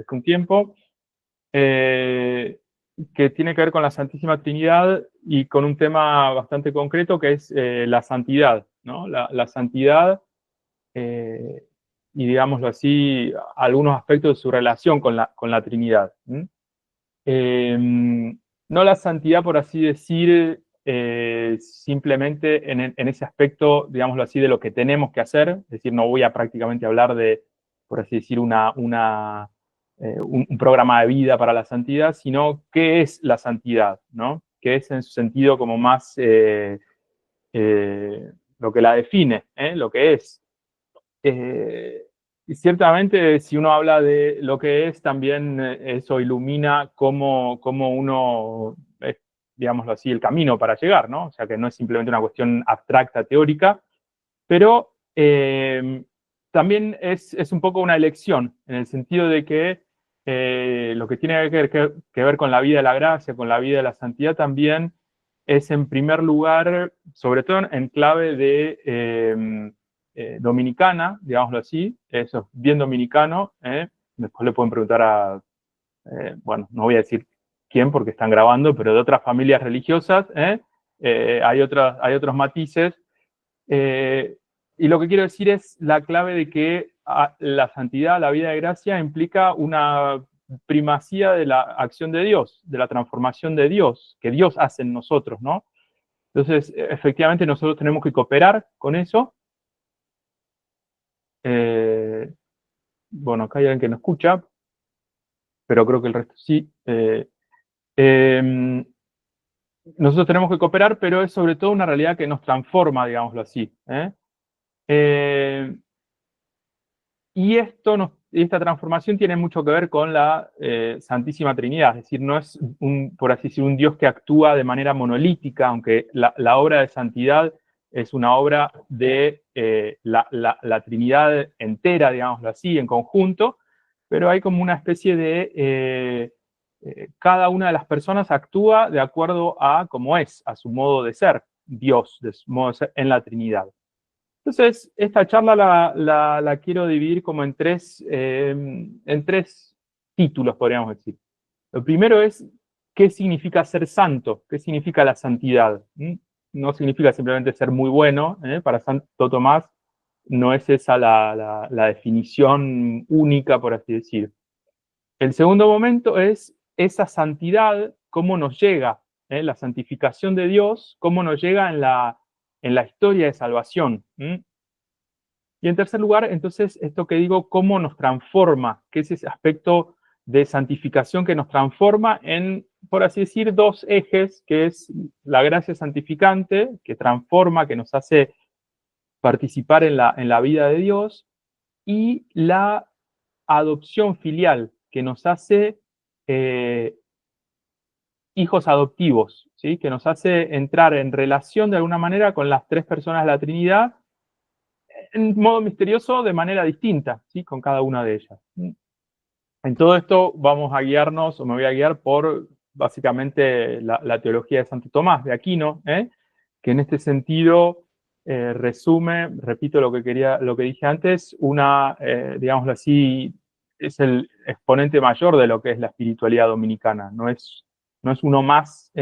desde un tiempo, que tiene que ver con la Santísima Trinidad y con un tema bastante concreto que es la santidad, ¿no? La santidad y, digámoslo así, algunos aspectos de su relación con la Trinidad. No la santidad, por así decir, simplemente en ese aspecto, digámoslo así, de lo que tenemos que hacer, es decir, no voy a prácticamente hablar de, por así decir, un programa de vida para la santidad, sino qué es la santidad, ¿no? Qué es en su sentido como más lo que la define, lo que es. Y ciertamente, si uno habla de lo que es, también eso ilumina cómo uno, digámoslo así, el camino para llegar, ¿no? O sea, que no es simplemente una cuestión abstracta, teórica, pero también es un poco una elección, en el sentido de que lo que tiene que ver con la vida de la gracia, con la vida de la santidad, también es en primer lugar, sobre todo en clave de dominicana, digámoslo así, eso es bien dominicano. Después le pueden preguntar a, bueno, no voy a decir quién porque están grabando, pero de otras familias religiosas, hay otros matices. Y lo que quiero decir es la clave de que la santidad, la vida de gracia, implica una primacía de la acción de Dios, de la transformación de Dios, que Dios hace en nosotros, ¿no? Entonces, efectivamente, nosotros tenemos que cooperar con eso. Bueno, acá hay alguien que no escucha, pero creo que el resto sí. Nosotros tenemos que cooperar, pero es sobre todo una realidad que nos transforma, digámoslo así. Y esta transformación tiene mucho que ver con la Santísima Trinidad, es decir, no es, por así decir, un Dios que actúa de manera monolítica, aunque la obra de santidad es una obra de la Trinidad entera, digámoslo así, en conjunto, pero hay como una especie de cada una de las personas actúa de acuerdo a cómo es, a su modo de ser, Dios, de su modo de ser en la Trinidad. Entonces, esta charla la quiero dividir como en tres títulos, podríamos decir. Lo primero es, ¿qué significa ser santo? ¿Qué significa la santidad? No significa simplemente ser muy bueno. Para Santo Tomás no es esa la definición única, por así decir. El segundo momento es esa santidad, cómo nos llega, la santificación de Dios, cómo nos llega en la historia de salvación. Y en tercer lugar, entonces, esto que digo, cómo nos transforma, que es ese aspecto de santificación que nos transforma en, por así decir, dos ejes, que es la gracia santificante, que transforma, que nos hace participar en la vida de Dios, y la adopción filial, que nos hace hijos adoptivos, ¿sí? Que nos hace entrar en relación de alguna manera con las tres personas de la Trinidad, en modo misterioso, de manera distinta, ¿sí? Con cada una de ellas. En todo esto vamos a guiarnos, o me voy a guiar por básicamente la teología de Santo Tomás de Aquino, que en este sentido resume, repito lo que dije antes, digámoslo así, es el exponente mayor de lo que es la espiritualidad dominicana. No es uno más,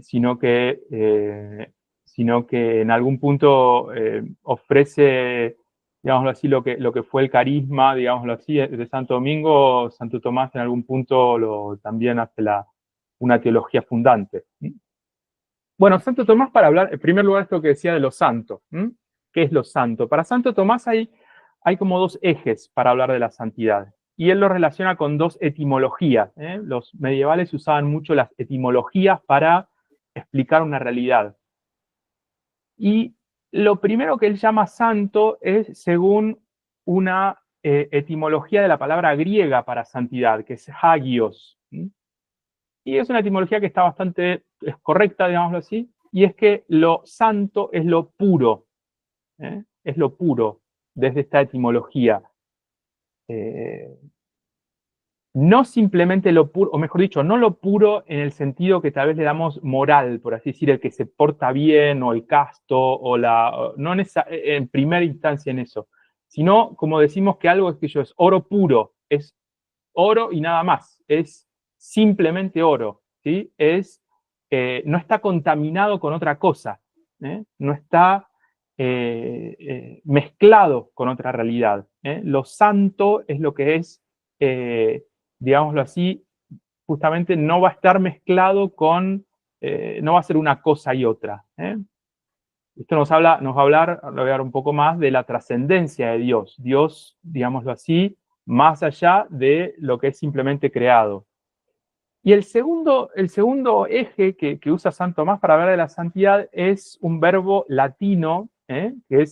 sino que en algún punto ofrece, digámoslo así, lo que fue el carisma, digámoslo así, de Santo Domingo. Santo Tomás en algún punto también hace una teología fundante. Bueno, Santo Tomás, para hablar, en primer lugar, esto que decía de lo santo. ¿Qué es lo santo? Para Santo Tomás hay como dos ejes para hablar de la santidad. Y él lo relaciona con dos etimologías. Los medievales usaban mucho las etimologías para explicar una realidad. Y lo primero que él llama santo es según una etimología de la palabra griega para santidad, que es hagios. Y es una etimología que está bastante correcta, digámoslo así, y es que lo santo es lo puro, es lo puro desde esta etimología. No simplemente lo puro, o mejor dicho, no lo puro en el sentido que tal vez le damos moral, por así decir, el que se porta bien, o el casto, no en primera instancia en eso, sino como decimos que algo es que yo es oro puro, es oro y nada más, es simplemente oro, ¿sí? No está contaminado con otra cosa, no está mezclado con otra realidad. Lo santo es lo que es, digámoslo así, justamente no va a estar mezclado con, no va a ser una cosa y otra. Esto nos va a hablar, lo voy a hablar un poco más de la trascendencia de Dios. Dios, digámoslo así, más allá de lo que es simplemente creado. Y el segundo eje que usa San Tomás para hablar de la santidad es un verbo latino, que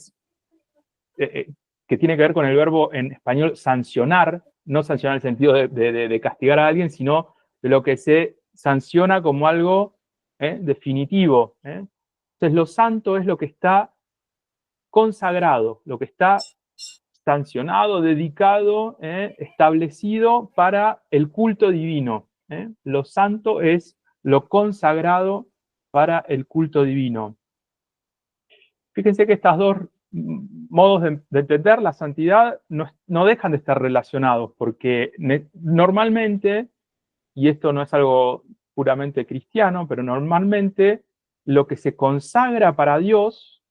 tiene que ver con el verbo en español sancionar, no sancionar en el sentido de castigar a alguien, sino de lo que se sanciona como algo definitivo. Entonces, lo santo es lo que está consagrado, lo que está sancionado, dedicado, establecido para el culto divino. Lo santo es lo consagrado para el culto divino. Fíjense que estos dos modos de entender la santidad no dejan de estar relacionados, porque normalmente, y esto no es algo puramente cristiano, pero normalmente lo que se consagra para Dios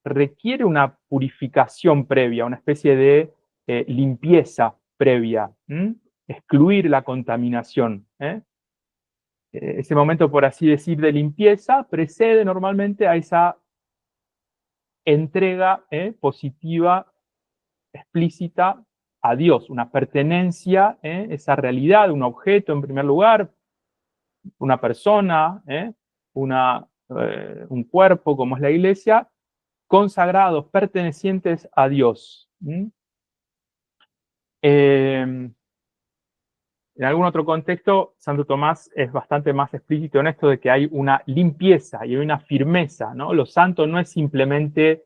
requiere una purificación previa, una especie de limpieza previa, excluir la contaminación. Ese momento, por así decir, de limpieza precede normalmente a esa entrega positiva, explícita a Dios, una pertenencia, esa realidad, un objeto en primer lugar, una persona, un cuerpo como es la iglesia, consagrados, pertenecientes a Dios. En algún otro contexto, Santo Tomás es bastante más explícito en esto de que hay una limpieza y hay una firmeza, ¿no? Lo santo no es simplemente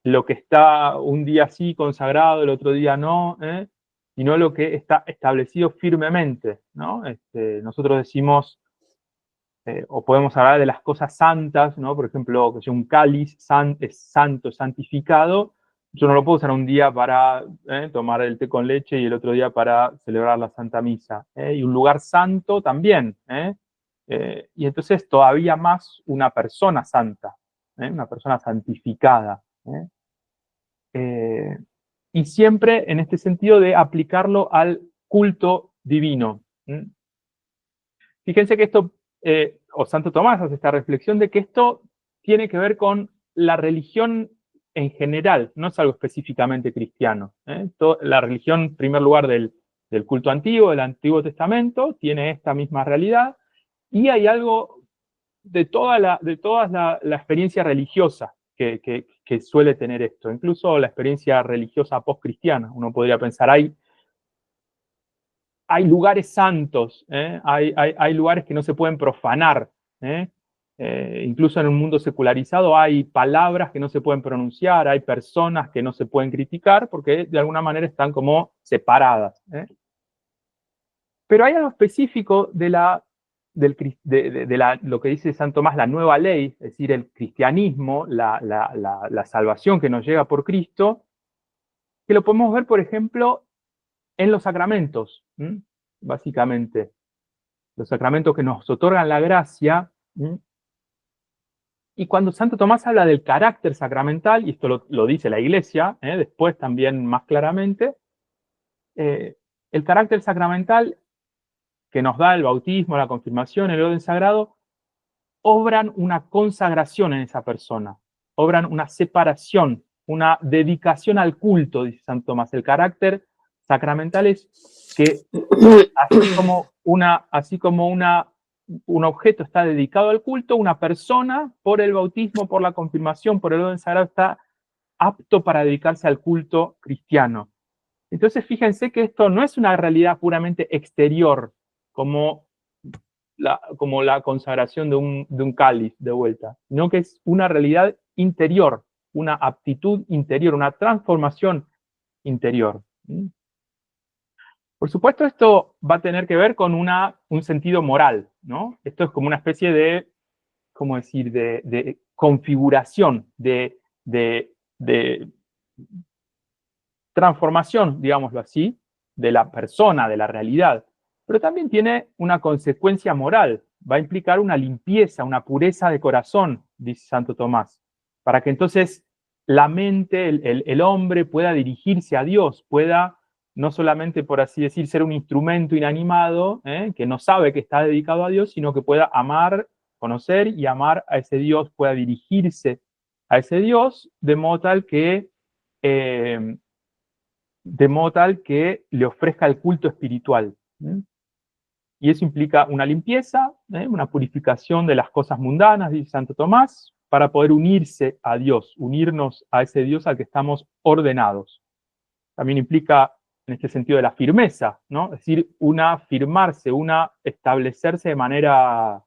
lo que está un día sí consagrado, el otro día no, sino lo que está establecido firmemente, ¿no? Nosotros decimos, o podemos hablar de las cosas santas, ¿no? Por ejemplo, que sea un cáliz es santo, santificado. Yo no lo puedo usar un día para tomar el té con leche y el otro día para celebrar la Santa Misa. Y un lugar santo también. Y entonces todavía más una persona santa, una persona santificada. Y siempre en este sentido de aplicarlo al culto divino. Fíjense que esto, o Santo Tomás hace esta reflexión de que esto tiene que ver con la religión en general, no es algo específicamente cristiano. La religión, en primer lugar, del culto antiguo, del Antiguo Testamento, tiene esta misma realidad, y hay algo de toda la experiencia religiosa que suele tener esto, incluso la experiencia religiosa post-cristiana. Uno podría pensar, hay lugares santos, hay lugares que no se pueden profanar. Incluso en un mundo secularizado hay palabras que no se pueden pronunciar, hay personas que no se pueden criticar porque de alguna manera están como separadas. Pero hay algo específico de lo que dice San Tomás, la nueva ley, es decir, el cristianismo, la salvación que nos llega por Cristo, que lo podemos ver, por ejemplo, en los sacramentos, básicamente. Los sacramentos que nos otorgan la gracia. Y cuando Santo Tomás habla del carácter sacramental, y esto lo dice la Iglesia, después también más claramente, el carácter sacramental que nos da el bautismo, la confirmación, el orden sagrado, obran una consagración en esa persona, obran una separación, una dedicación al culto, dice Santo Tomás. El carácter sacramental es que así como un objeto está dedicado al culto, una persona, por el bautismo, por la confirmación, por el orden sagrado, está apto para dedicarse al culto cristiano. Entonces, fíjense que esto no es una realidad puramente exterior, como la consagración de un cáliz de vuelta, sino que es una realidad interior, una aptitud interior, una transformación interior. Por supuesto, esto va a tener que ver con un sentido moral, ¿no? Esto es como una especie de, ¿cómo decir?, de configuración, de transformación, digámoslo así, de la persona, de la realidad, pero también tiene una consecuencia moral, va a implicar una limpieza, una pureza de corazón, dice Santo Tomás, para que entonces la mente, el hombre pueda dirigirse a Dios, pueda no solamente, por así decir, ser un instrumento inanimado, que no sabe que está dedicado a Dios, sino que pueda amar, conocer y amar a ese Dios, pueda dirigirse a ese Dios de modo tal que le ofrezca el culto espiritual. Y eso implica una limpieza, una purificación de las cosas mundanas, dice Santo Tomás, para poder unirse a Dios, unirnos a ese Dios al que estamos ordenados. También implica, en este sentido, de la firmeza, ¿no? Es decir, firmarse, establecerse de manera,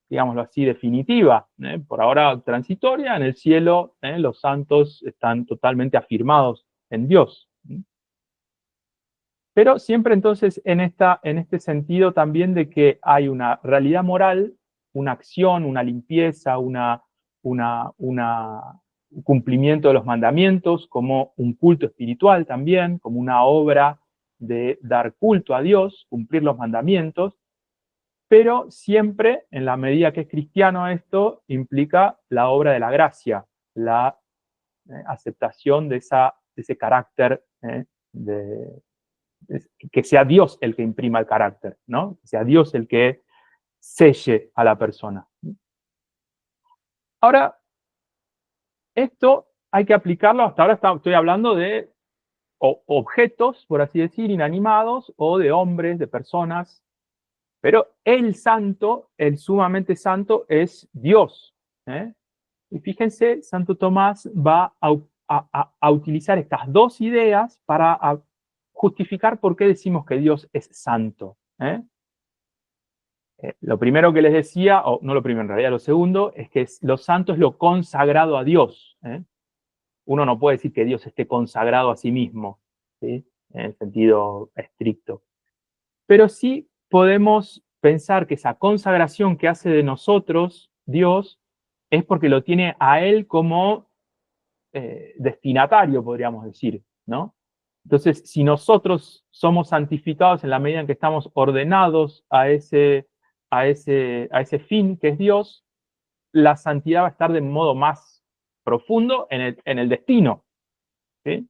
digámoslo así, definitiva, por ahora transitoria. En el cielo, los santos están totalmente afirmados en Dios. Pero siempre entonces en este sentido también de que hay una realidad moral, una acción, una limpieza, un cumplimiento de los mandamientos, como un culto espiritual también, como una obra de dar culto a Dios, cumplir los mandamientos, pero siempre, en la medida que es cristiano esto, implica la obra de la gracia, la aceptación de ese carácter que sea Dios el que imprima el carácter, ¿no? Que sea Dios el que selle a la persona. Ahora, esto hay que aplicarlo, hasta ahora estoy hablando de objetos, por así decir, inanimados, o de hombres, de personas, pero el santo, el sumamente santo, es Dios. Y fíjense, Santo Tomás va a utilizar estas dos ideas para justificar por qué decimos que Dios es santo. Lo primero que les decía, o no lo primero, en realidad lo segundo, es que lo santo es lo consagrado a Dios. Uno no puede decir que Dios esté consagrado a sí mismo, ¿sí? En el sentido estricto. Pero sí podemos pensar que esa consagración que hace de nosotros Dios es porque lo tiene a Él como destinatario, podríamos decir, ¿no? Entonces, si nosotros somos santificados en la medida en que estamos ordenados a ese fin que es Dios, la santidad va a estar de modo más profundo en el destino. ¿Sí?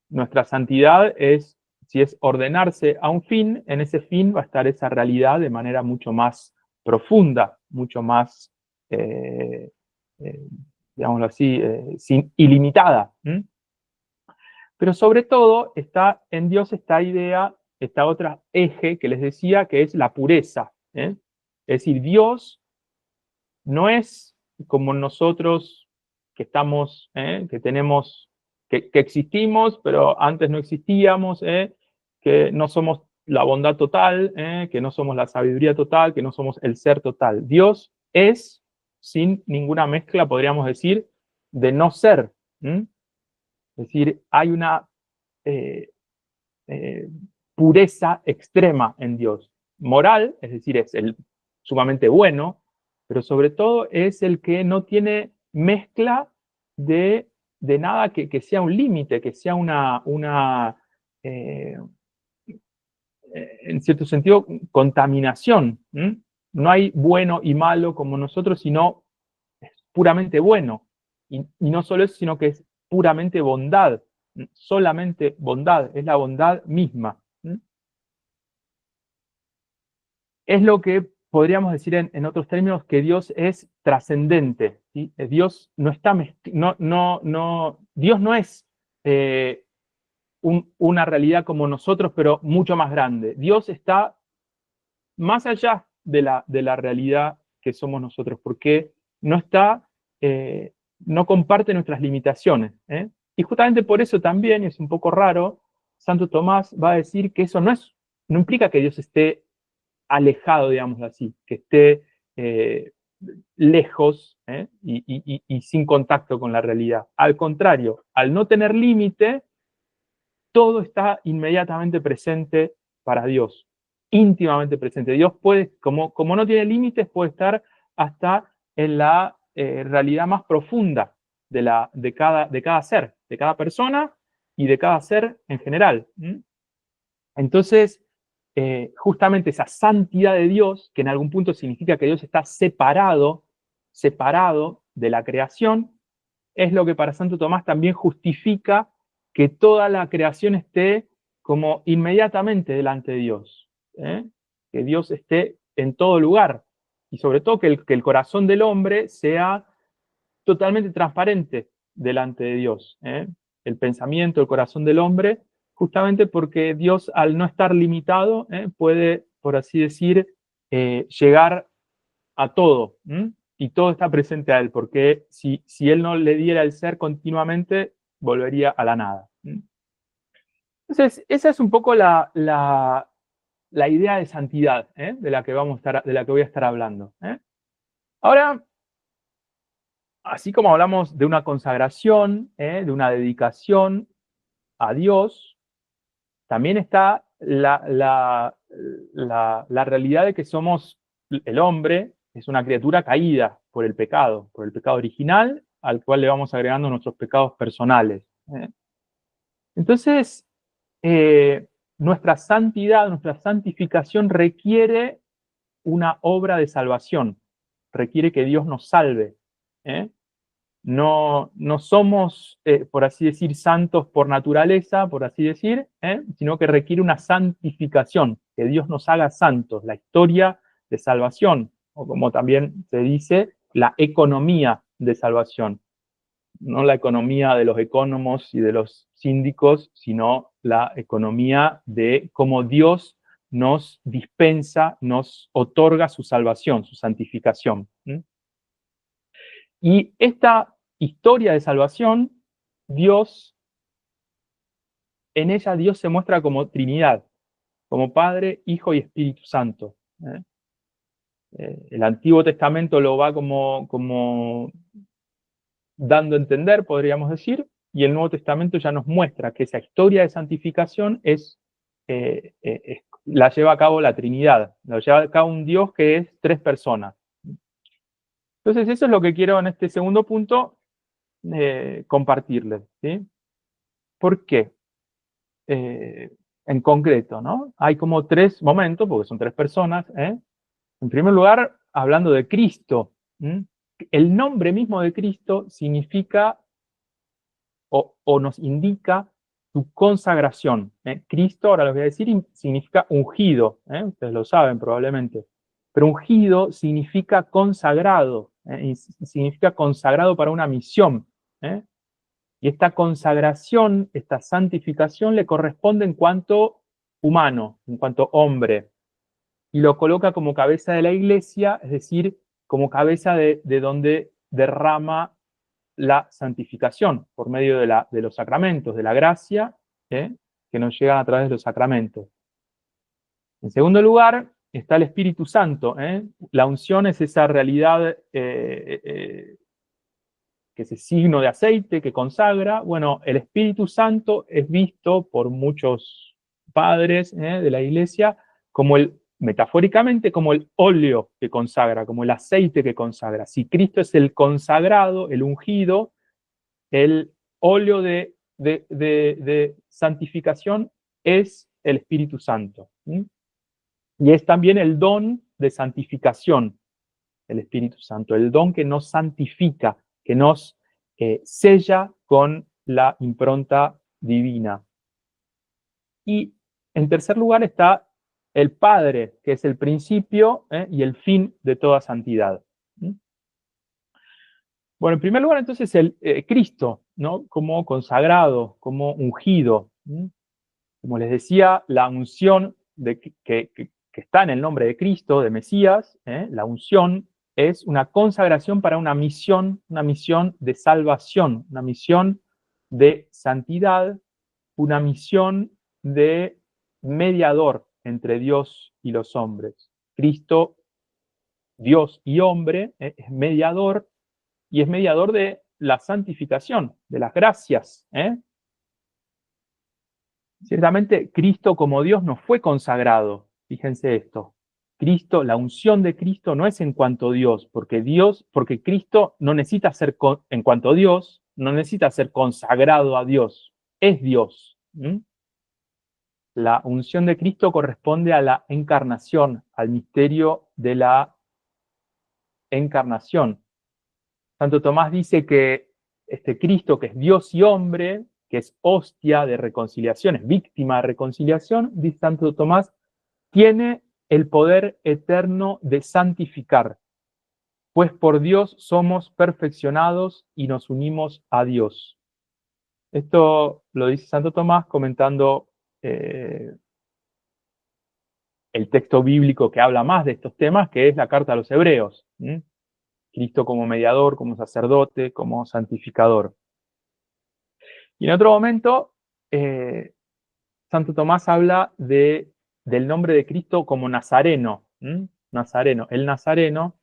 Nuestra santidad si es ordenarse a un fin, en ese fin va a estar esa realidad de manera mucho más profunda, mucho más, digámoslo así, ilimitada. Pero sobre todo está en Dios esta idea, esta otra eje que les decía, que es la pureza. Es decir, Dios no es como nosotros que estamos, que tenemos, que existimos, pero antes no existíamos, que no somos la bondad total, que no somos la sabiduría total, que no somos el ser total. Dios es, sin ninguna mezcla, podríamos decir, de no ser. Es decir, hay una pureza extrema en Dios. Moral, es decir, es el sumamente bueno, pero sobre todo es el que no tiene mezcla de nada que sea un límite, que sea en cierto sentido, contaminación. No hay bueno y malo como nosotros, sino es puramente bueno. Y no solo eso, sino que es puramente bondad, solamente bondad, es la bondad misma. Es lo que podríamos decir en otros términos, que Dios es trascendente. ¿Sí? Dios no está, Dios no es una realidad como nosotros, pero mucho más grande. Dios está más allá de la realidad que somos nosotros, porque no comparte nuestras limitaciones. Y justamente por eso también, y es un poco raro, Santo Tomás va a decir que eso no implica que Dios esté alejado, digamos así, que esté lejos y sin contacto con la realidad. Al contrario, al no tener límite, todo está inmediatamente presente para Dios, íntimamente presente. Dios puede, como no tiene límites, puede estar hasta en la realidad más profunda de cada ser, de cada persona, y de cada ser en general. Entonces, justamente esa santidad de Dios, que en algún punto significa que Dios está separado de la creación, es lo que para Santo Tomás también justifica que toda la creación esté como inmediatamente delante de Dios, que Dios esté en todo lugar, y sobre todo que el corazón del hombre sea totalmente transparente delante de Dios, el pensamiento, el corazón del hombre, justamente porque Dios, al no estar limitado, puede, por así decir, llegar a todo, y todo está presente a él, porque si él no le diera el ser continuamente, volvería a la nada. Entonces, esa es un poco la idea de santidad, de la que voy a estar hablando. Ahora, así como hablamos de una consagración, de una dedicación a Dios, también está la realidad de que somos, el hombre es una criatura caída por el pecado original, al cual le vamos agregando nuestros pecados personales. Entonces, nuestra santidad, nuestra santificación requiere una obra de salvación, requiere que Dios nos salve. No somos, por así decir, santos por naturaleza, por así decir, sino que requiere una santificación, que Dios nos haga santos, la historia de salvación, o como también se dice, la economía de salvación. No la economía de los economos y de los síndicos, sino la economía de cómo Dios nos dispensa, nos otorga su salvación, su santificación. Y esta historia de salvación, en ella Dios se muestra como Trinidad, como Padre, Hijo y Espíritu Santo. El Antiguo Testamento lo va como dando a entender, podríamos decir, y el Nuevo Testamento ya nos muestra que esa historia de santificación la lleva a cabo la Trinidad, la lleva a cabo un Dios que es 3 personas. Entonces eso es lo que quiero en este segundo punto compartirles, ¿sí? ¿Por qué? En concreto, ¿no? Hay como 3 momentos, porque son 3 personas. En primer lugar, hablando de Cristo. El nombre mismo de Cristo significa o nos indica su consagración. Cristo, ahora les voy a decir, significa ungido. Ustedes lo saben probablemente. Pero ungido significa consagrado. Significa consagrado para una misión. Y esta consagración, esta santificación le corresponde en cuanto humano, en cuanto hombre. Y lo coloca como cabeza de la iglesia, es decir, como cabeza de donde derrama la santificación por medio de los sacramentos, de la gracia, que nos llegan a través de los sacramentos. En segundo lugar, está el Espíritu Santo. La unción es esa realidad que es el signo de aceite que consagra. Bueno, el Espíritu Santo es visto por muchos padres de la iglesia como metafóricamente como el óleo que consagra, como el aceite que consagra. Si Cristo es el consagrado, el ungido, el óleo de santificación es el Espíritu Santo. Y es también el don de santificación, el Espíritu Santo, el don que nos santifica, que nos sella con la impronta divina. Y en tercer lugar está el Padre, que es el principio y el fin de toda santidad. Bueno, en primer lugar entonces el Cristo, ¿no? Como consagrado, como ungido. Como les decía, la unción que está en el nombre de Cristo, de Mesías, la unción es una consagración para una misión de salvación, una misión de santidad, una misión de mediador entre Dios y los hombres. Cristo, Dios y hombre, es mediador, y es mediador de la santificación, de las gracias. Ciertamente, Cristo como Dios no fue consagrado. Fíjense esto. Cristo, la unción de Cristo no es en cuanto a Dios, porque Cristo no necesita ser, en cuanto a Dios, no necesita ser consagrado a Dios. es Dios. La unción de Cristo corresponde a la encarnación, al misterio de la encarnación. Santo Tomás dice que este Cristo, que es Dios y hombre, que es hostia de reconciliación, es víctima de reconciliación, dice Santo Tomás, tiene el poder eterno de santificar, pues por Dios somos perfeccionados y nos unimos a Dios. Esto lo dice Santo Tomás comentando el texto bíblico que habla más de estos temas, que es la carta a los Hebreos. Cristo como mediador, como sacerdote, como santificador. Y en otro momento, Santo Tomás habla del nombre de Cristo como Nazareno. Nazareno. El Nazareno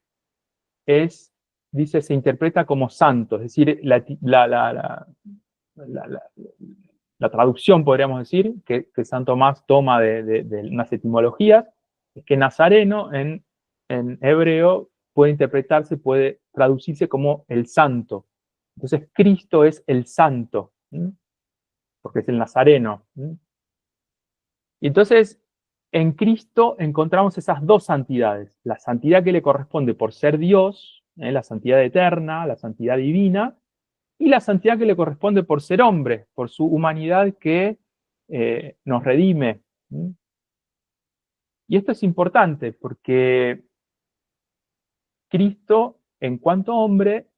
dice, se interpreta como santo, es decir, la traducción, podríamos decir, que San Tomás toma de unas etimologías, es que Nazareno en hebreo puede interpretarse, puede traducirse como el santo. Entonces Cristo es el santo, porque es el Nazareno. Y entonces en Cristo encontramos esas dos santidades, la santidad que le corresponde por ser Dios, la santidad eterna, la santidad divina, y la santidad que le corresponde por ser hombre, por su humanidad que nos redime. Y esto es importante porque Cristo, en cuanto hombre,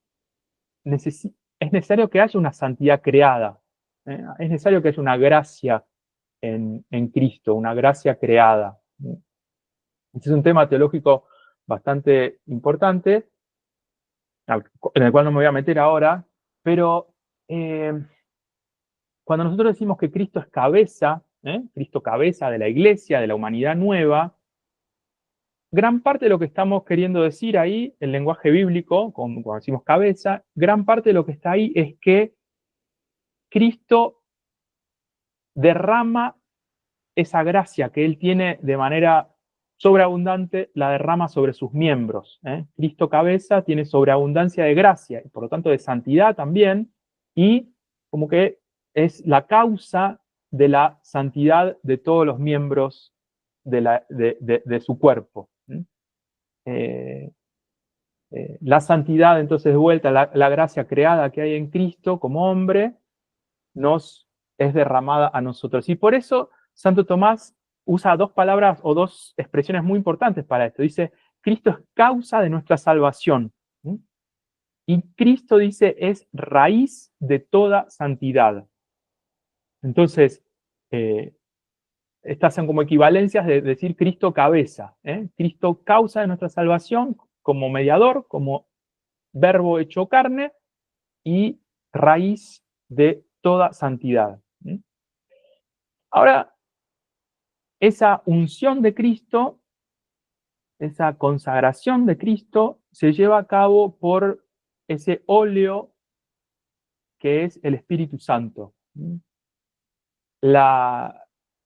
es necesario que haya una santidad creada. Es necesario que haya una gracia en Cristo, una gracia creada. Este es un tema teológico bastante importante, en el cual no me voy a meter ahora, pero cuando nosotros decimos que Cristo es cabeza, Cristo cabeza de la iglesia, de la humanidad nueva, gran parte de lo que estamos queriendo decir ahí, el lenguaje bíblico, cuando decimos cabeza, gran parte de lo que está ahí es que Cristo derrama esa gracia que Él tiene de manera sobreabundante, la derrama sobre sus miembros. Cristo cabeza tiene sobreabundancia de gracia y por lo tanto de santidad también, y como que es la causa de la santidad de todos los miembros de su cuerpo. La santidad, entonces, de vuelta, la gracia creada que hay en Cristo como hombre, nos es derramada a nosotros. Y por eso Santo Tomás usa dos palabras o dos expresiones muy importantes para esto. Dice, Cristo es causa de nuestra salvación. Y Cristo, dice, es raíz de toda santidad. Entonces, estas son como equivalencias de decir Cristo cabeza. Cristo causa de nuestra salvación como mediador, como verbo hecho carne y raíz de toda santidad. Ahora, esa unción de Cristo, esa consagración de Cristo, se lleva a cabo por ese óleo que es el Espíritu Santo.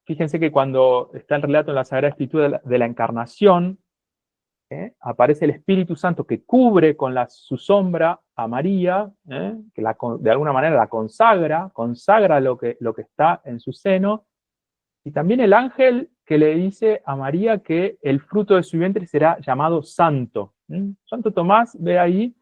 Fíjense que cuando está el relato en la Sagrada Escritura de la encarnación, aparece el Espíritu Santo que cubre con su sombra a María, que de alguna manera la consagra lo que está en su seno, y también el ángel que le dice a María que el fruto de su vientre será llamado santo. Santo Tomás ve ahí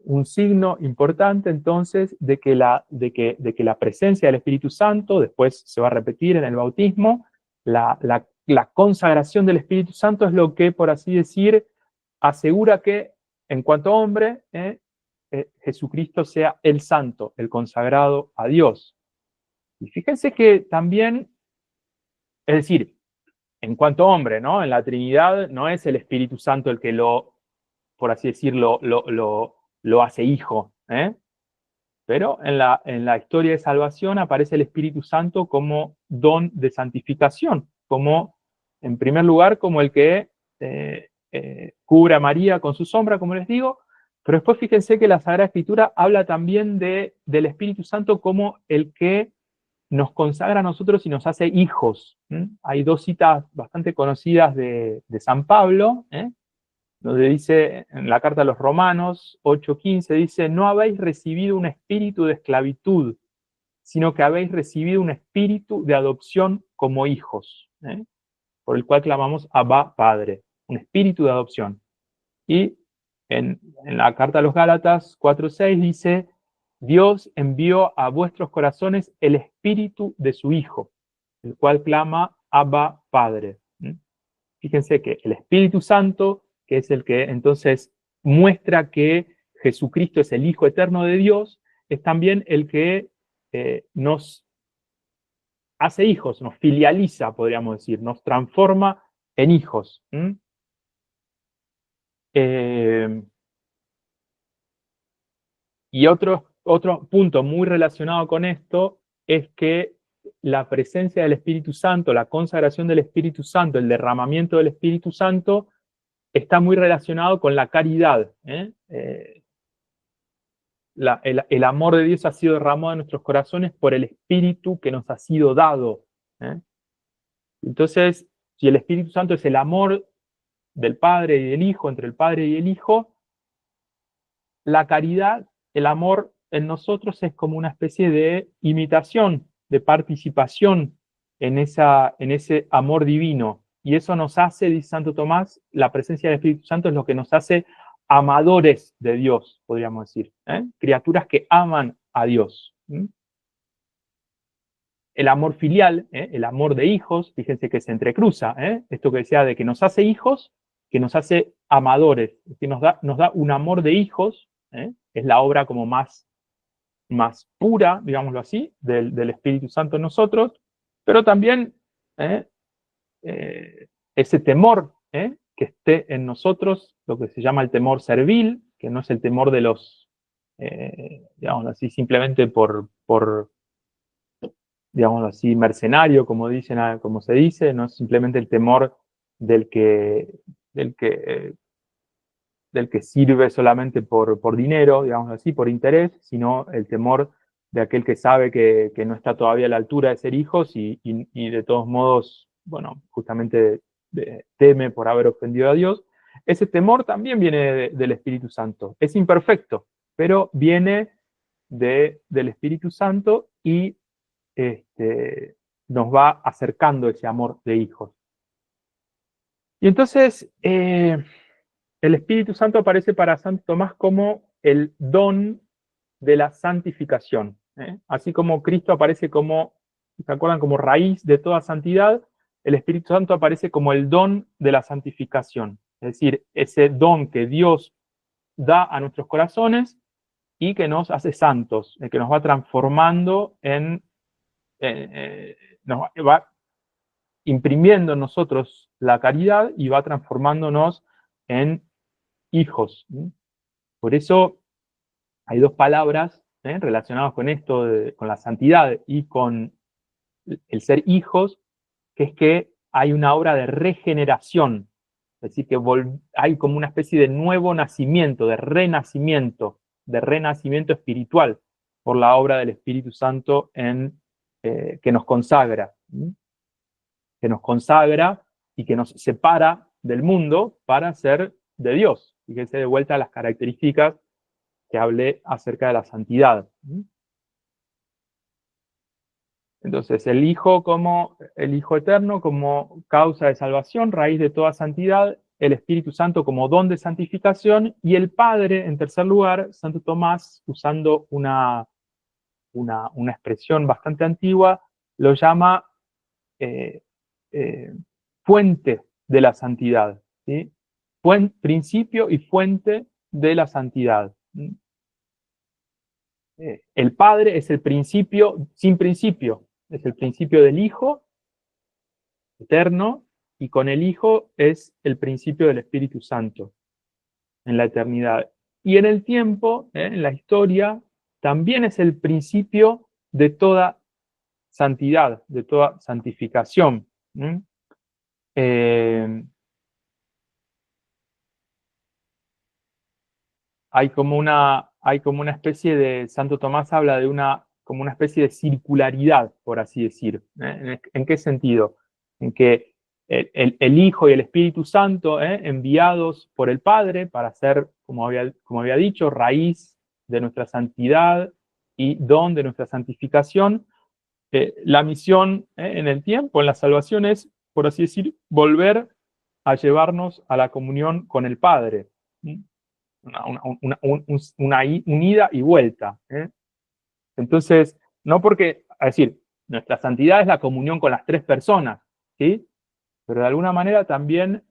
un signo importante entonces de que la presencia del Espíritu Santo, después se va a repetir en el bautismo, la consagración del Espíritu Santo es lo que, por así decir, asegura que en cuanto a hombre, Jesucristo sea el santo, el consagrado a Dios. Y fíjense que también, es decir, en cuanto a hombre, ¿no? En la Trinidad no es el Espíritu Santo el que por así decirlo, lo hace hijo, pero en la historia de salvación aparece el Espíritu Santo como don de santificación, como, en primer lugar, como el que cubre a María con su sombra, como les digo, pero después fíjense que la Sagrada Escritura habla también del Espíritu Santo como el que nos consagra a nosotros y nos hace hijos. Hay dos citas bastante conocidas de San Pablo, donde dice, en la carta a los Romanos 8:15, dice, no habéis recibido un espíritu de esclavitud, sino que habéis recibido un espíritu de adopción como hijos, por el cual clamamos Abba, Padre, un espíritu de adopción. Y en la carta a los Gálatas 4:6 dice, Dios envió a vuestros corazones el espíritu de su Hijo, el cual clama Abba, Padre. Fíjense que el Espíritu Santo, que es el que entonces muestra que Jesucristo es el Hijo eterno de Dios, es también el que nos hace hijos, nos filializa, podríamos decir, nos transforma en hijos. Y otro punto muy relacionado con esto es que la presencia del Espíritu Santo, la consagración del Espíritu Santo, el derramamiento del Espíritu Santo, está muy relacionado con la caridad. El amor de Dios ha sido derramado en nuestros corazones por el Espíritu que nos ha sido dado. Entonces, si el Espíritu Santo es el amor del Padre y del Hijo, entre el Padre y el Hijo, la caridad, el amor en nosotros es como una especie de imitación, de participación en ese amor divino. Y eso nos hace, dice Santo Tomás, la presencia del Espíritu Santo es lo que nos hace amadores de Dios, podríamos decir. Criaturas que aman a Dios. El amor filial, el amor de hijos, fíjense que se entrecruza. Esto que decía de que nos hace hijos, que nos hace amadores, que nos da un amor de hijos, es la obra como más pura, digámoslo así, del Espíritu Santo en nosotros, pero también ese temor que esté en nosotros, lo que se llama el temor servil, que no es el temor de los, digámoslo así, simplemente por digámoslo así, mercenario, como se dice, no es simplemente el temor del que sirve solamente por dinero, digamos así, por interés, sino el temor de aquel que sabe que no está todavía a la altura de ser hijos y de todos modos, bueno, justamente teme por haber ofendido a Dios. Ese temor también viene del Espíritu Santo. Es imperfecto, pero viene del Espíritu Santo y nos va acercando ese amor de hijos. Y entonces, el Espíritu Santo aparece para Santo Tomás como el don de la santificación. Así como Cristo aparece como, ¿se acuerdan? Como raíz de toda santidad, el Espíritu Santo aparece como el don de la santificación. Es decir, ese don que Dios da a nuestros corazones y que nos hace santos, que nos va transformando nos va imprimiendo en nosotros la caridad y va transformándonos en hijos. Por eso hay dos palabras relacionadas con esto, con la santidad y con el ser hijos, que es que hay una obra de regeneración, es decir, que hay como una especie de nuevo nacimiento, de renacimiento espiritual por la obra del Espíritu Santo que nos consagra. Y que nos separa del mundo para ser de Dios. Fíjense de vuelta las características que hablé acerca de la santidad. Entonces, el Hijo eterno como causa de salvación, raíz de toda santidad, el Espíritu Santo como don de santificación y el Padre, en tercer lugar, Santo Tomás, usando una expresión bastante antigua, lo llama fuente de la santidad, ¿sí? Principio y fuente de la santidad. El Padre es el principio sin principio, es el principio del Hijo eterno, y con el Hijo es el principio del Espíritu Santo en la eternidad. Y en el tiempo, en la historia, también es el principio de toda santidad, de toda santificación. Hay como una especie de, Santo Tomás habla de como una especie de circularidad, por así decir. ¿En qué sentido? En que el Hijo y el Espíritu Santo, enviados por el Padre para ser, como había dicho, raíz de nuestra santidad y don de nuestra santificación. La misión en el tiempo, en la salvación, es, por así decir, volver a llevarnos a la comunión con el Padre. Una ida y vuelta. Entonces, no porque, es decir, nuestra santidad es la comunión con las tres personas, ¿sí? Pero de alguna manera también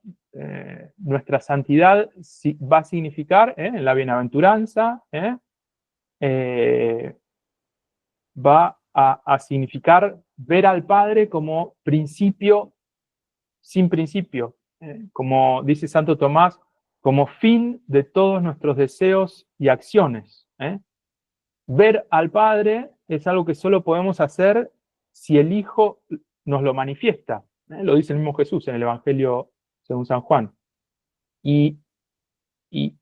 nuestra santidad va a significar, en la bienaventuranza, va a significar ver al Padre como principio sin principio, como dice Santo Tomás, como fin de todos nuestros deseos y acciones. Ver al Padre es algo que solo podemos hacer si el Hijo nos lo manifiesta. Lo dice el mismo Jesús en el Evangelio según San Juan. Y, y,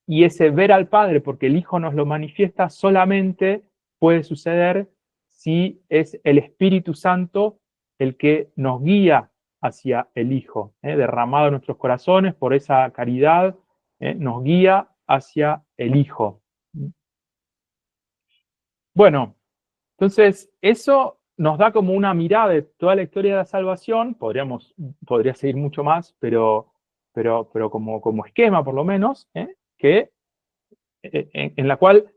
y ese ver al Padre, porque el Hijo nos lo manifiesta, solamente puede suceder si es el Espíritu Santo el que nos guía hacia el Hijo, derramado en nuestros corazones por esa caridad, nos guía hacia el Hijo. Bueno, entonces eso nos da como una mirada de toda la historia de la salvación. Podría seguir mucho más, pero como esquema por lo menos, que en la cual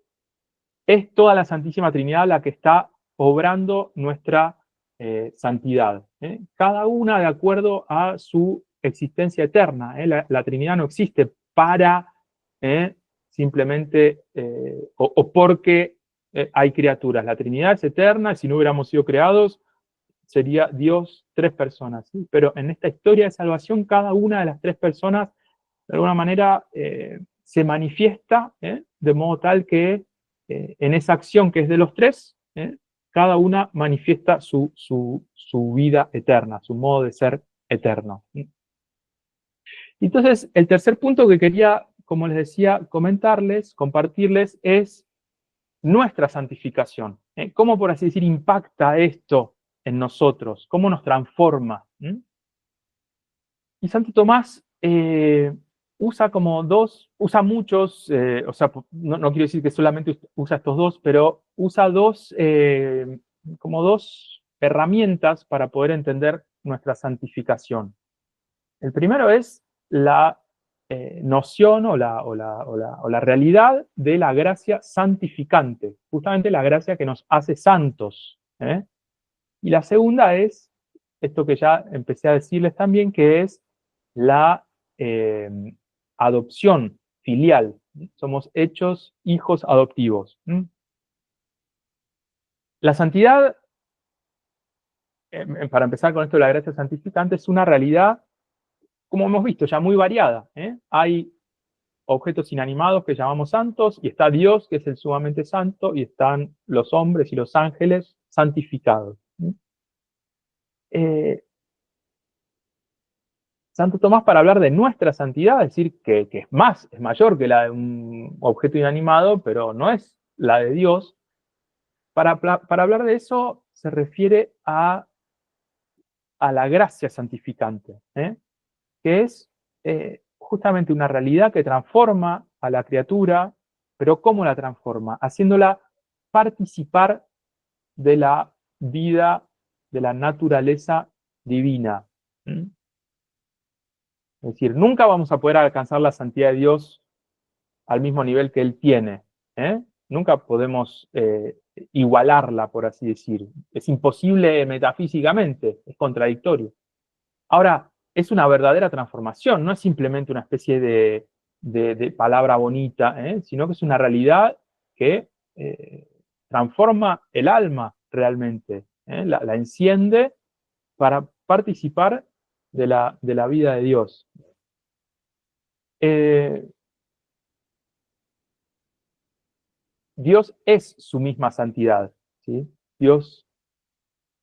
es toda la Santísima Trinidad la que está obrando nuestra santidad. Cada una de acuerdo a su existencia eterna. La Trinidad no existe para simplemente o porque hay criaturas. La Trinidad es eterna, y si no hubiéramos sido creados, sería Dios tres personas. ¿sí? Pero en esta historia de salvación, cada una de las tres personas, de alguna manera, se manifiesta de modo tal que en esa acción que es de los tres, cada una manifiesta su vida eterna, su modo de ser eterno. Entonces, el tercer punto que quería, como les decía, compartirles, es nuestra santificación. ¿Cómo, por así decir, impacta esto en nosotros? ¿Cómo nos transforma? Y Santo Tomás usa muchos, o sea, no quiero decir que solamente usa estos dos, pero usa como dos herramientas para poder entender nuestra santificación. El primero es la noción o la realidad de la gracia santificante, justamente la gracia que nos hace santos. Y la segunda es esto que ya empecé a decirles también, que es la adopción filial. Somos hechos hijos adoptivos. La santidad, para empezar con esto de la gracia santificante, es una realidad, como hemos visto, ya muy variada. Hay objetos inanimados que llamamos santos, y está Dios, que es el sumamente santo, y están los hombres y los ángeles santificados. Santo Tomás, para hablar de nuestra santidad, es decir, que es mayor que la de un objeto inanimado, pero no es la de Dios, para hablar de eso se refiere a la gracia santificante, que es justamente una realidad que transforma a la criatura, pero ¿cómo la transforma? Haciéndola participar de la vida, de la naturaleza divina. Es decir, nunca vamos a poder alcanzar la santidad de Dios al mismo nivel que Él tiene. Nunca podemos igualarla, por así decir. Es imposible metafísicamente, es contradictorio. Ahora, es una verdadera transformación, no es simplemente una especie de palabra bonita, sino que es una realidad que transforma el alma realmente, la enciende para participar de la vida de Dios. Dios es su misma santidad, ¿sí? Dios,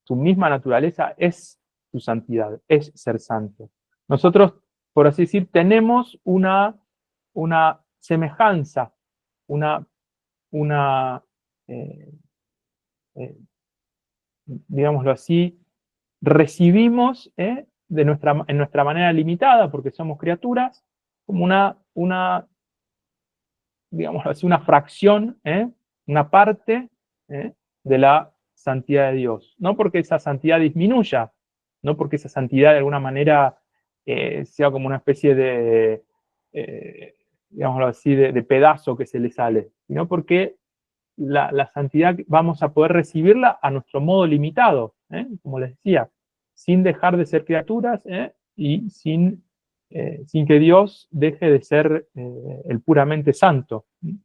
su misma naturaleza es su santidad, es ser santo. Nosotros, por así decir, tenemos una semejanza, una eh, digámoslo así, recibimos en nuestra manera limitada, porque somos criaturas, como digamos así, una fracción, una parte de la santidad de Dios. No porque esa santidad disminuya, no porque esa santidad de alguna manera sea como una especie de, digámoslo así, de pedazo que se le sale, sino porque la santidad vamos a poder recibirla a nuestro modo limitado, como les decía, sin dejar de ser criaturas y sin que Dios deje de ser el puramente santo. Y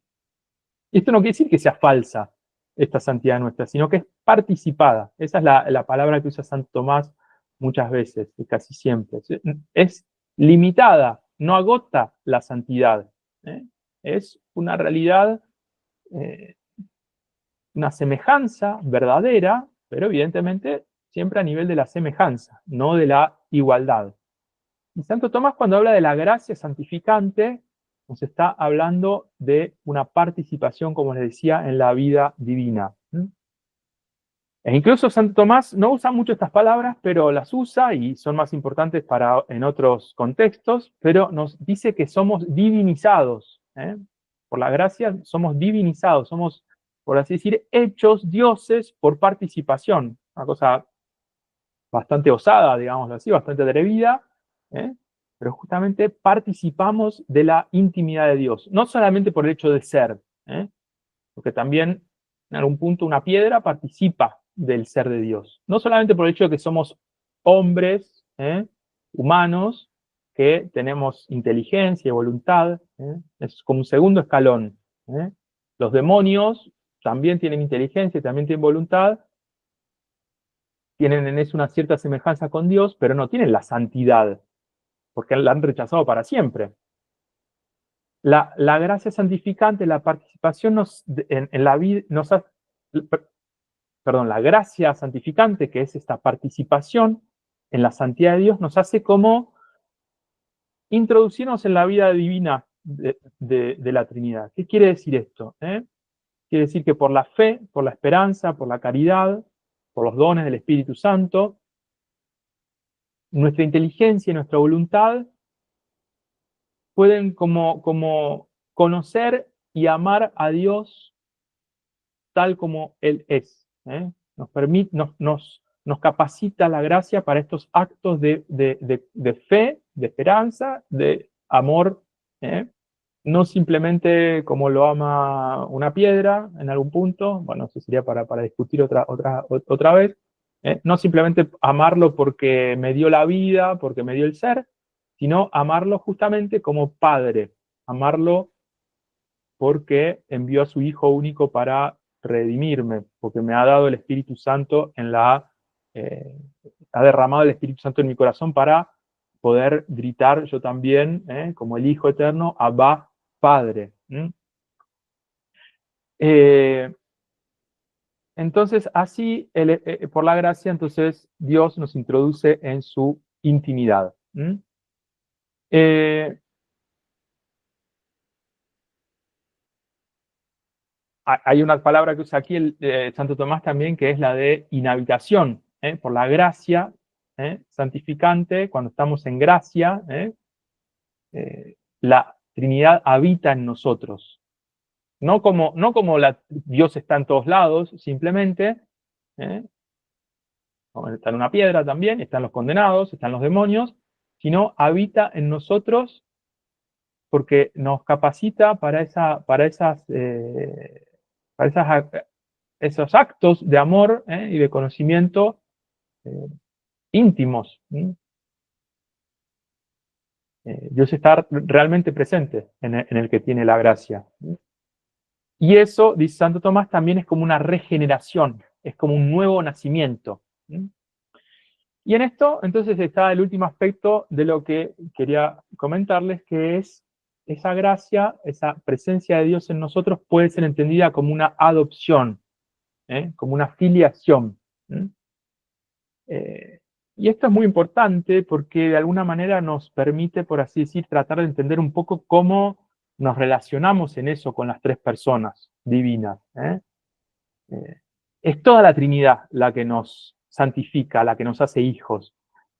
esto no quiere decir que sea falsa esta santidad nuestra, sino que es participada. Esa es la palabra que usa Santo Tomás muchas veces, y casi siempre. Es limitada, no agota la santidad. Es una realidad, una semejanza verdadera, pero evidentemente siempre a nivel de la semejanza, no de la igualdad. Y Santo Tomás, cuando habla de la gracia santificante, nos está hablando de una participación, como les decía, en la vida divina. E incluso Santo Tomás no usa mucho estas palabras, pero las usa y son más importantes en otros contextos, pero nos dice que somos divinizados. Por la gracia somos divinizados, somos, por así decir, hechos dioses por participación. Una cosa bastante osada, digamos así, bastante atrevida, pero justamente participamos de la intimidad de Dios, no solamente por el hecho de ser, porque también en algún punto una piedra participa del ser de Dios, no solamente por el hecho de que somos hombres, humanos, que tenemos inteligencia y voluntad, es como un segundo escalón. Los demonios también tienen inteligencia y también tienen voluntad, tienen en eso una cierta semejanza con Dios, pero no tienen la santidad, porque la han rechazado para siempre. La gracia santificante, la participación en la vida, la gracia santificante, que es esta participación en la santidad de Dios, nos hace como introducirnos en la vida divina de la Trinidad. ¿Qué quiere decir esto? Quiere decir que por la fe, por la esperanza, por la caridad, por los dones del Espíritu Santo, nuestra inteligencia y nuestra voluntad pueden como conocer y amar a Dios tal como Él es. Nos capacita la gracia para estos actos de fe, de esperanza, de amor, no simplemente como lo ama una piedra en algún punto, bueno, eso sería para discutir otra vez, no simplemente amarlo porque me dio la vida, porque me dio el ser, sino amarlo justamente como padre, amarlo porque envió a su Hijo único para redimirme, porque me ha dado el Espíritu Santo ha derramado el Espíritu Santo en mi corazón para poder gritar yo también, como el Hijo eterno, Abba, Padre. Entonces, así, por la gracia, entonces Dios nos introduce en su intimidad. Hay una palabra que usa aquí Santo Tomás también, que es la de inhabitación, por la gracia santificante, cuando estamos en gracia, la Trinidad habita en nosotros. No como Dios está en todos lados, simplemente, está en una piedra también, están los condenados, están los demonios, sino habita en nosotros porque nos capacita para esos actos de amor y de conocimiento íntimos. Dios está realmente presente en el que tiene la gracia. Y eso, dice Santo Tomás, también es como una regeneración, es como un nuevo nacimiento. Y en esto, entonces, está el último aspecto de lo que quería comentarles, que es esa gracia, esa presencia de Dios en nosotros puede ser entendida como una adopción, como una filiación. Y esto es muy importante porque de alguna manera nos permite, por así decir, tratar de entender un poco cómo nos relacionamos en eso con las tres personas divinas. Es toda la Trinidad la que nos santifica, la que nos hace hijos.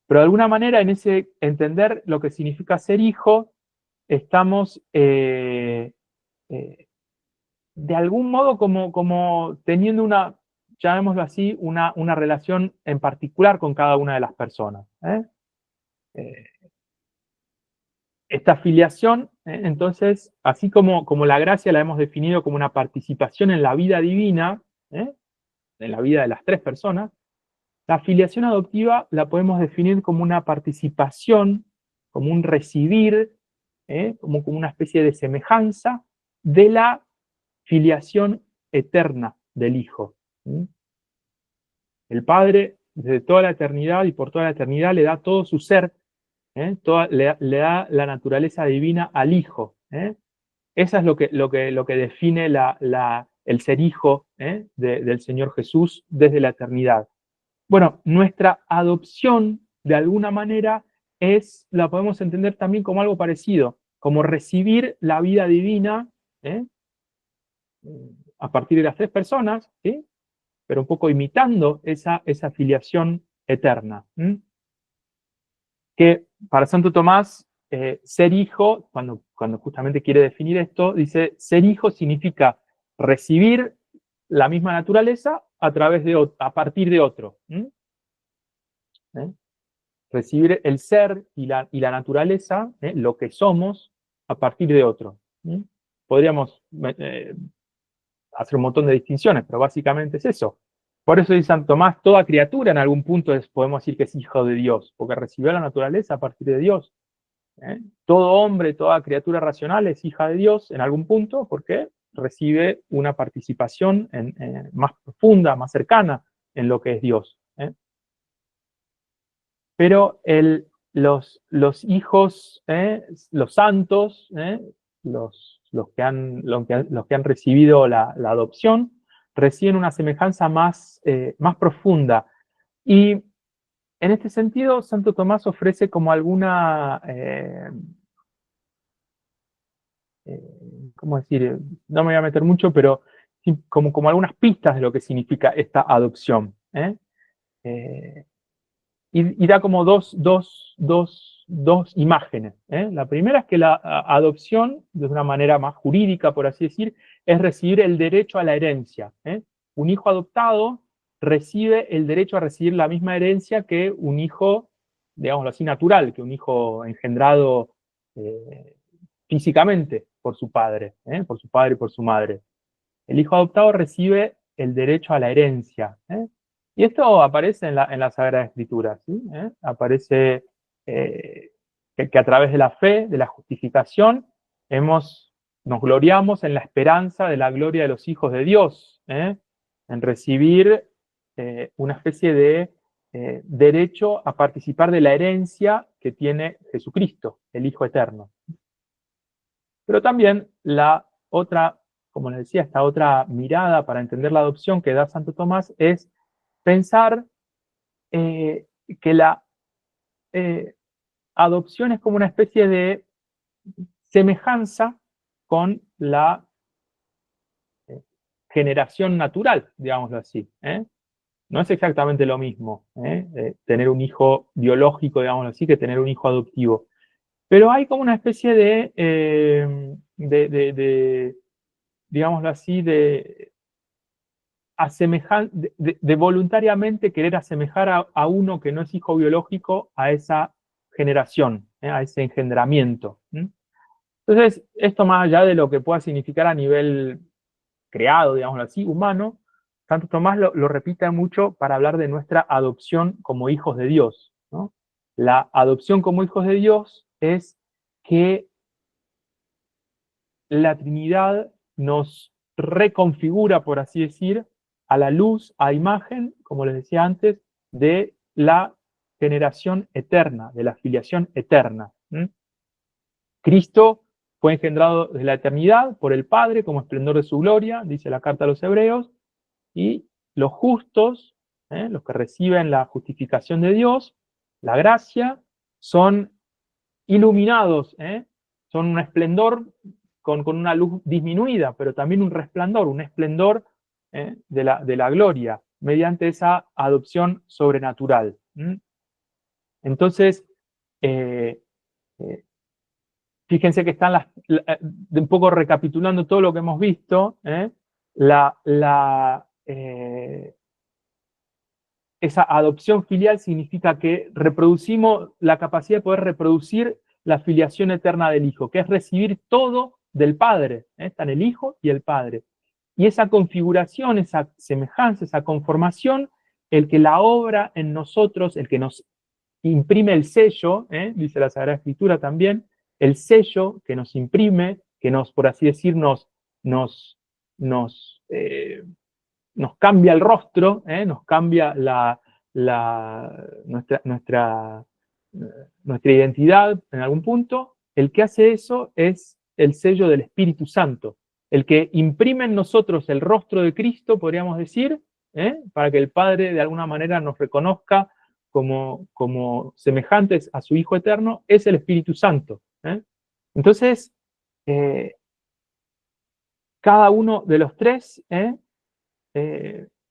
Pero de alguna manera, en ese entender lo que significa ser hijo, estamos de algún modo como teniendo una, llamémoslo así, una relación en particular con cada una de las personas. Esta filiación, entonces, así como la gracia la hemos definido como una participación en la vida divina, en la vida de las tres personas, la filiación adoptiva la podemos definir como una participación, como un recibir, como una especie de semejanza de la filiación eterna del Hijo. El Padre, desde toda la eternidad y por toda la eternidad, le da todo su ser, le da la naturaleza divina al Hijo. Esa es lo que define el ser hijo del Señor Jesús desde la eternidad. Bueno, nuestra adopción, de alguna manera, la podemos entender también como algo parecido, como recibir la vida divina a partir de las tres personas, ¿sí? Pero un poco imitando esa filiación eterna. Que para Santo Tomás, ser hijo, cuando justamente quiere definir esto, dice, ser hijo significa recibir la misma naturaleza a partir de otro. Recibir el ser y la naturaleza, lo que somos, a partir de otro. Podríamos hacer un montón de distinciones, pero básicamente es eso. Por eso dice Santo Tomás, toda criatura en algún punto podemos decir que es hijo de Dios, porque recibió la naturaleza a partir de Dios. Todo hombre, toda criatura racional es hija de Dios en algún punto, porque recibe una participación más profunda, más cercana en lo que es Dios. Pero los hijos, los santos, los que han recibido la adopción, reciben una semejanza más profunda. Y en este sentido, Santo Tomás ofrece como alguna, ¿cómo decir? No me voy a meter mucho, pero como algunas pistas de lo que significa esta adopción. Y da como dos imágenes. La primera es que la adopción, de una manera más jurídica, por así decir, es recibir el derecho a la herencia. Un hijo adoptado recibe el derecho a recibir la misma herencia que un hijo, digámoslo así, natural, que un hijo engendrado físicamente por su padre y por su madre. El hijo adoptado recibe el derecho a la herencia. Y esto aparece en la Sagrada Escritura. ¿Sí? Aparece que a través de la fe, de la justificación, nos gloriamos en la esperanza de la gloria de los hijos de Dios, en recibir una especie de derecho a participar de la herencia que tiene Jesucristo, el Hijo Eterno. Pero también la otra, como les decía, esta otra mirada para entender la adopción que da Santo Tomás es pensar que la adopción es como una especie de semejanza con la generación natural, digámoslo así. No es exactamente lo mismo tener un hijo biológico, digámoslo así, que tener un hijo adoptivo. Pero hay como una especie digámoslo así, de voluntariamente querer asemejar a uno que no es hijo biológico a esa generación, a ese engendramiento. Entonces, esto más allá de lo que pueda significar a nivel creado, digámoslo así, humano, Santo Tomás lo repite mucho para hablar de nuestra adopción como hijos de Dios, ¿no? La adopción como hijos de Dios es que la Trinidad nos reconfigura, por así decir, a la luz, a imagen, como les decía antes, de la generación eterna, de la filiación eterna. Cristo fue engendrado desde la eternidad por el Padre como esplendor de su gloria, dice la carta a los Hebreos, y los justos, los que reciben la justificación de Dios, la gracia, son iluminados, son un esplendor con una luz disminuida, pero también un resplandor, un esplendor de la gloria. mediante esa adopción sobrenatural. Entonces, fíjense que están un poco recapitulando todo lo que hemos visto, esa adopción filial significa que reproducimos la capacidad de poder reproducir la filiación eterna del Hijo, que es recibir todo del Padre. Están el Hijo y el Padre. Y esa configuración, esa semejanza, esa conformación, el que la obra en nosotros, el que nos imprime el sello, dice la Sagrada Escritura también, el sello que nos imprime, que nos, por así decir, nos cambia el rostro, nos cambia nuestra identidad en algún punto. El que hace eso es el sello del Espíritu Santo, el que imprime en nosotros el rostro de Cristo, podríamos decir, para que el Padre de alguna manera nos reconozca como semejantes a su Hijo eterno, es el Espíritu Santo. Entonces, cada uno de los tres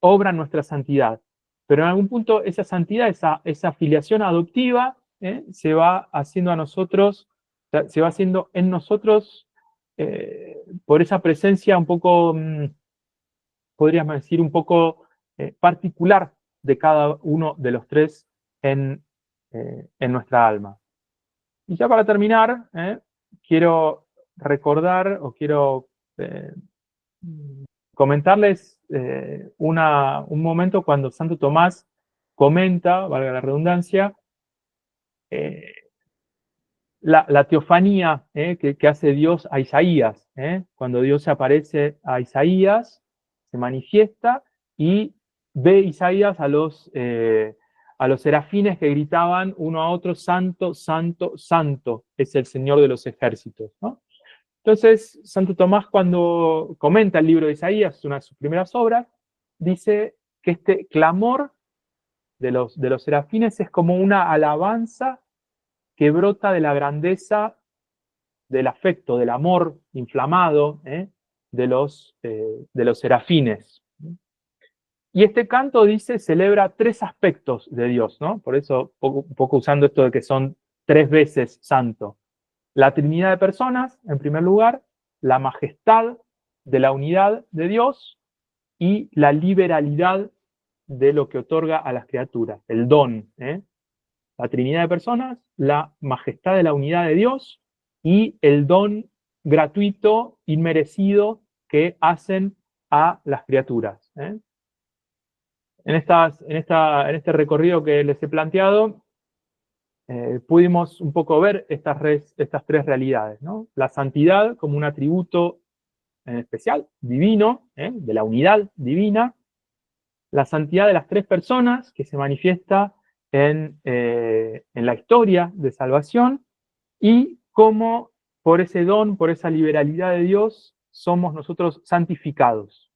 obra nuestra santidad. Pero en algún punto esa santidad, esa filiación adoptiva, se va haciendo a nosotros, se va haciendo en nosotros por esa presencia un poco, podríamos decir, un poco particular de cada uno de los tres en nuestra alma. Y ya para terminar, quiero recordar o quiero comentarles un momento cuando Santo Tomás comenta, valga la redundancia, la teofanía que hace Dios a Isaías. Cuando Dios se aparece a Isaías, se manifiesta y ve Isaías a los serafines que gritaban uno a otro: Santo, Santo, Santo es el Señor de los ejércitos, ¿no? Entonces, Santo Tomás, cuando comenta el libro de Isaías, una de sus primeras obras, dice que este clamor de los serafines es como una alabanza que brota de la grandeza del afecto, del amor inflamado de los serafines. Y este canto, dice, celebra tres aspectos de Dios, ¿no? Por eso, un poco usando esto de que son tres veces santo. La Trinidad de personas, en primer lugar, la majestad de la unidad de Dios y la liberalidad de lo que otorga a las criaturas, el don. La Trinidad de personas, la majestad de la unidad de Dios y el don gratuito, inmerecido que hacen a las criaturas. En este recorrido que les he planteado, pudimos un poco ver estas tres realidades, ¿no? La santidad como un atributo en especial, divino, de la unidad divina, la santidad de las tres personas que se manifiesta en la historia de salvación, y cómo por ese don, por esa liberalidad de Dios, somos nosotros santificados.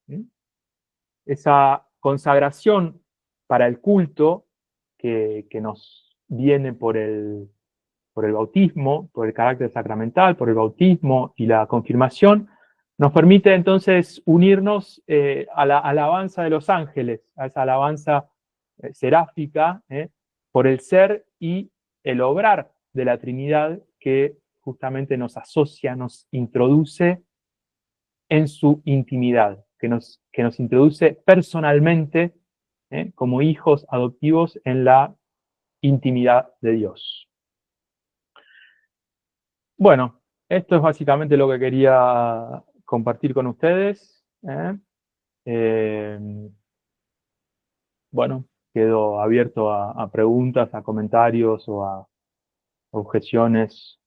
Esa consagración para el culto que nos viene por el bautismo, por el carácter sacramental, por el bautismo y la confirmación, nos permite entonces unirnos a la alabanza de los ángeles, a esa alabanza seráfica, por el ser y el obrar de la Trinidad que justamente nos asocia, nos introduce en su intimidad, que nos introduce personalmente como hijos adoptivos en la intimidad de Dios. Bueno, esto es básicamente lo que quería compartir con ustedes. Bueno, quedo abierto a preguntas, a comentarios o a objeciones.